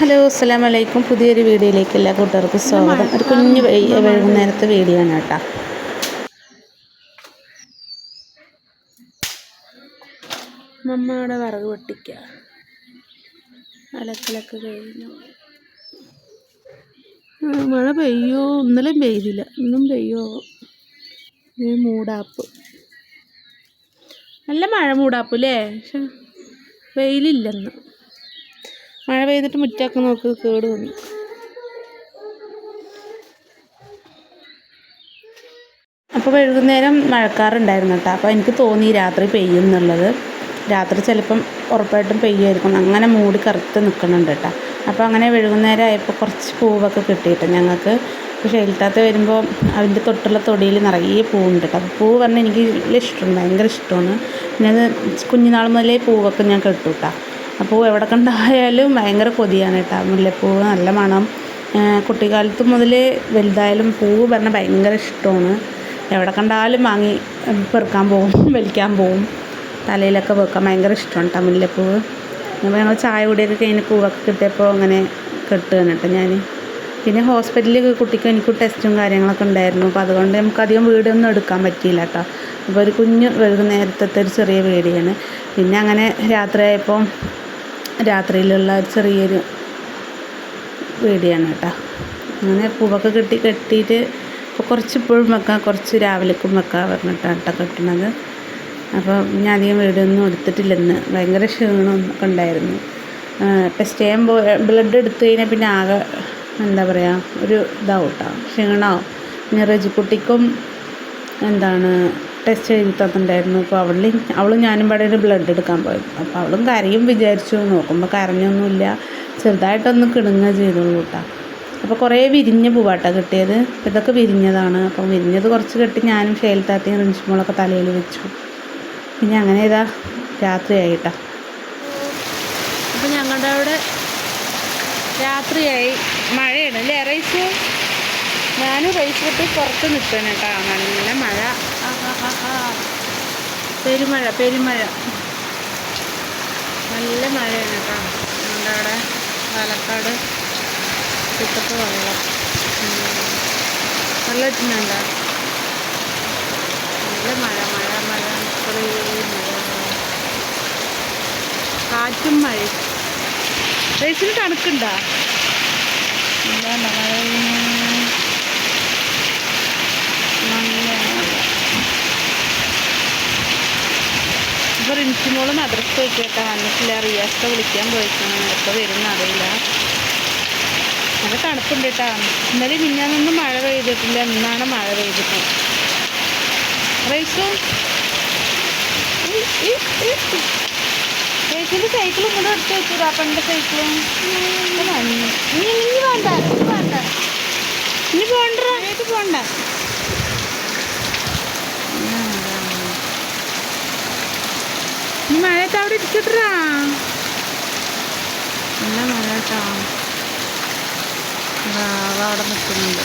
Hello അസ്സലാമു അലൈക്കും. പുതിയൊരു വീഡിയോയിലേക്ക് എല്ലാ കൂട്ടുകാർക്കും സ്വാഗതം. ഒരു കുഞ്ഞു വൈകുന്നേരത്തെ വീഡിയോ ആണ് കേട്ടോ. മമ്മയുടെ വിറക് പൊട്ടിക്കുക, അലക്കലൊക്കെ കഴിഞ്ഞു. മഴ പെയ്യോ? ഇന്നലെ പെയ്തില്ല, ഇന്നും പെയ്യോ? മൂടാപ്പ്, നല്ല മഴ മൂടാപ്പ് അല്ലേ? പക്ഷെ വെയിലില്ലെന്ന്. മഴ പെയ്തിട്ട് മുറ്റൊക്കെ നോക്ക് കേട് വന്നു. അപ്പോൾ വൈകുന്നേരം മഴക്കാറുണ്ടായിരുന്നു കേട്ടോ. അപ്പോൾ എനിക്ക് തോന്നി രാത്രി പെയ്യും എന്നുള്ളത്. രാത്രി ചിലപ്പം ഉറപ്പായിട്ടും പെയ്യുമായിരിക്കും. അങ്ങനെ മൂടി കറുത്ത് നിൽക്കുന്നുണ്ട് കേട്ടോ. അപ്പോൾ അങ്ങനെ വൈകുന്നേരം ആയപ്പോൾ കുറച്ച് പൂവൊക്കെ കിട്ടിയിട്ട് ഞങ്ങൾക്ക്. ഇപ്പോൾ ഷെയിൽത്താത്ത വരുമ്പോൾ അതിൻ്റെ തൊട്ടുള്ള തൊടിയിൽ നിറയെ പൂവുണ്ട് കേട്ടോ. അപ്പോൾ പൂവ് പറഞ്ഞാൽ എനിക്ക് വലിയ ഇഷ്ടമാണ്, ഭയങ്കര ഇഷ്ടമാണ്. പിന്നെ അത് കുഞ്ഞുനാൾ മുതലേ പൂവൊക്കെ ഞാൻ കെട്ടു കേട്ടോ. അപ്പോൾ എവിടെ കണ്ടായാലും ഭയങ്കര കൊതിയാണ് കേട്ടോ. മുല്ലപ്പൂവ് നല്ല മണം. കുട്ടിക്കാലത്ത് മുതലേ വലുതായാലും പൂവ് പറഞ്ഞാൽ ഭയങ്കര ഇഷ്ടമാണ്. എവിടെ കണ്ടാലും വാങ്ങി പെറുക്കാൻ പോവും, വലിക്കാൻ പോവും, തലയിലൊക്കെ വെക്കാൻ ഭയങ്കര ഇഷ്ടമാണ് കേട്ടോ മുല്ലപ്പൂവ്. അപ്പോൾ ഞങ്ങൾ ചായ കുടിയൊക്കെ കഴിഞ്ഞ് പൂവൊക്കെ കിട്ടിയപ്പോൾ അങ്ങനെ കെട്ടുകയാണ് കേട്ടോ ഞാൻ. പിന്നെ ഹോസ്പിറ്റലിൽ കുട്ടിക്ക് എനിക്ക് ടെസ്റ്റും കാര്യങ്ങളൊക്കെ ഉണ്ടായിരുന്നു. അപ്പോൾ അതുകൊണ്ട് നമുക്കധികം വീഡിയോ ഒന്നും എടുക്കാൻ പറ്റിയില്ല കേട്ടോ. അപ്പോൾ ഒരു കുഞ്ഞ് വൈകുന്നേരത്തെ ഒരു ചെറിയ വീഡിയോയാണ്. പിന്നെ അങ്ങനെ രാത്രിയായപ്പോൾ രാത്രിയിലുള്ള ഒരു ചെറിയൊരു വീഡിയോ ആണ് കേട്ടോ. അങ്ങനെ പൂവൊക്കെ കെട്ടിയിട്ട് അപ്പോൾ കുറച്ച് ഇപ്പോഴും വെക്കാം, കുറച്ച് രാവിലേക്കും വെക്കാം പറഞ്ഞിട്ടാണ് കേട്ടോ കെട്ടുന്നത്. അപ്പോൾ ഞാൻ അധികം വീഡിയോ ഒന്നും എടുത്തിട്ടില്ലെന്ന്, ഭയങ്കര ക്ഷീണമൊക്കെ ഉണ്ടായിരുന്നു. ടെസ്റ്റ് ചെയ്യാൻ ബ്ലഡ് എടുത്തു കഴിഞ്ഞാൽ പിന്നെ ആകെ എന്താ പറയുക ഒരു ഇതാവും കേട്ടോ, ക്ഷീണമാവും. പിന്നെ റജിക്കുട്ടിക്കും ടെസ്റ്റ് എഴുതി തന്നിട്ടുണ്ടായിരുന്നു. അപ്പോൾ അവളും ഞാനും പാടെ ബ്ലഡ് എടുക്കാൻ പോയത്. അപ്പോൾ അവളും കരയും വിചാരിച്ചു, നോക്കുമ്പോൾ കരഞ്ഞൊന്നുമില്ല, ചെറുതായിട്ടൊന്ന് കിണുങ്ങുക ചെയ്തോളൂ കേട്ടോ. അപ്പോൾ കുറേ വിരിഞ്ഞ പൂവാട്ടാണ് കിട്ടിയത്. ഇതൊക്കെ വിരിഞ്ഞതാണ്. അപ്പം വിരിഞ്ഞത് കുറച്ച് കെട്ടി ഞാനും ഷെയിൽത്താത്തയും റിൻഷിമോളൊക്കെ തലയിൽ വെച്ചു. പിന്നെ അങ്ങനെ ഇതാ രാത്രിയായിട്ടാ. അപ്പം ഞങ്ങളുടെ അവിടെ രാത്രിയായി, മഴയാണ് അല്ലേ റൈസ്? ഞാനും റൈസ് കെട്ടി പുറത്ത് നിൽക്കണം കേട്ടോ. നല്ല മഴ, പെരുമഴ നല്ല മഴയാണ് കേട്ടോ. ഞങ്ങളുടെ അവിടെ പാലക്കാട് ചുറ്റത്ത് വെള്ളം ഇട്ടുന്നുണ്ടോ? നല്ല മഴ, കുറേ മഴ, കാറ്റും മഴയും. റേസിന് തണുക്കുണ്ടോ? എന്താ മഴ? ഇപ്പോൾ റിൻഷിമോള് മദ്രസ പോയിക്കേട്ടാ, വന്നിട്ടില്ല. റിയാസ്ത വിളിക്കാൻ പോയിക്കണം, എപ്പോൾ വരുന്ന അറിയില്ല. നല്ല തണുപ്പുണ്ട് കേട്ടോ. ഇന്നലെ മിഞ്ഞാന്നൊന്നും മഴ പെയ്തിട്ടില്ല, ഇന്നാണ് മഴ പെയ്തിട്ട്. റൈസും റൈസിൻ്റെ സൈക്കിളും കൂടെ എടുത്ത് വെച്ചു, പണ്ട് സൈക്കിളും. ഇനി പോണ്ട. ഇനി മഴയത്ത് അവിടെ ഇരിക്കട്ടാ, നല്ല മഴ കേട്ടോ. അവിടെ നിൽക്കുന്നുണ്ട്.